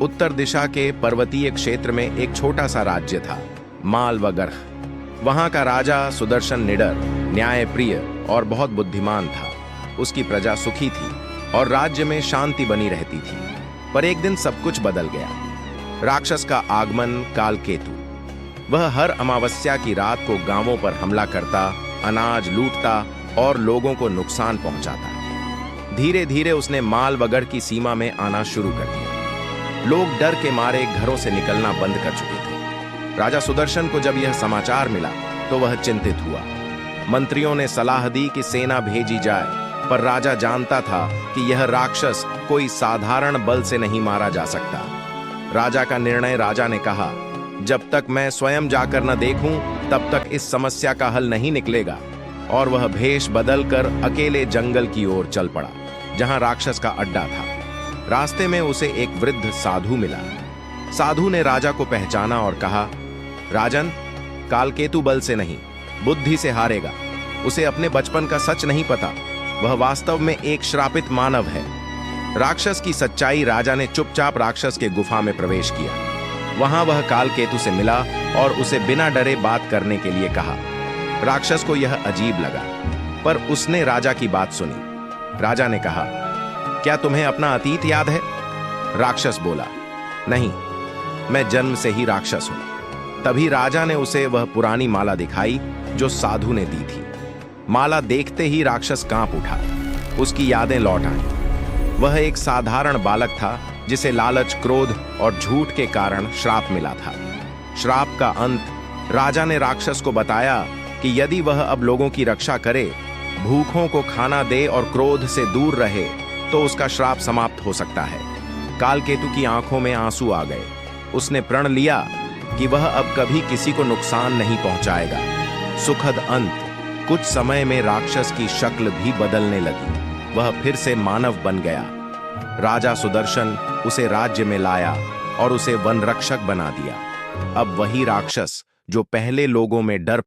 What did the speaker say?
उत्तर दिशा के पर्वतीय क्षेत्र में एक छोटा सा राज्य था, मालवगर्ह। वहां का राजा सुदर्शन निडर, न्यायप्रिय और बहुत बुद्धिमान था। उसकी प्रजा सुखी थी और राज्य में शांति बनी रहती थी। पर एक दिन सब कुछ बदल गया। राक्षस का आगमन, कालकेतु। वह हर अमावस्या की रात को गांवों पर हमला करता, अनाज लूटता और लोगों को नुकसान पहुंचाता। धीरे धीरे उसने मालवगढ़ की सीमा में आना शुरू कर दिया। लोग डर के मारे घरों से निकलना बंद कर चुके थे। राजा सुदर्शन को जब यह समाचार मिला तो वह चिंतित हुआ। मंत्रियों ने सलाह दी कि सेना भेजी जाए, पर राजा जानता था कि यह राक्षस कोई साधारण बल से नहीं मारा जा सकता। राजा का निर्णय राजा ने कहा, जब तक मैं स्वयं जाकर न देखूं तब तक इस समस्या का हल नहीं निकलेगा। और वह भेष बदलकर अकेले जंगल की ओर चल पड़ा, जहां राक्षस का अड्डा था। रास्ते में उसे एक वृद्ध साधु मिला। साधु ने राजा को पहचाना और कहा, राजन, कालकेतु बल से नहीं, बुद्धि से हारेगा। उसे अपने बचपन का सच नहीं पता। वह वास्तव में एक श्रापित मानव है। राक्षस की सच्चाई। राजा ने चुपचाप राक्षस के गुफा में प्रवेश किया। वहां वह कालकेतु से मिला और उसे बिना डरे बात करने के लिए कहा। राक्षस को यह अजीब लगा, पर उसने राजा की बात सुनी। राजा ने कहा, क्या तुम्हें अपना अतीत याद है? राक्षस बोला, नहीं, मैं जन्म से ही राक्षस हूं। तभी राजा ने उसे वह पुरानी माला दिखाई जो साधु ने दी थी। माला देखते ही राक्षस कांप उठा। उसकी यादें लौट आईं। वह एक साधारण बालक था जिसे लालच, क्रोध और झूठ के कारण श्राप मिला था। श्राप का अंत। राजा ने राक्षस को बताया कि यदि वह अब लोगों की रक्षा करे, भूखों को खाना दे और क्रोध से दूर रहे, तो उसका श्राप समाप्त हो सकता है। कालकेतु की आंखों में आंसू आ गए। उसने प्रण लिया कि वह अब कभी किसी को नुकसान नहीं पहुंचाएगा। सुखद अंत। कुछ समय में राक्षस की शक्ल भी बदलने लगी। वह फिर से मानव बन गया। राजा सुदर्शन उसे राज्य में लाया और उसे वन रक्षक बना दिया। अब वही राक्षस जो पहले लोगों में डर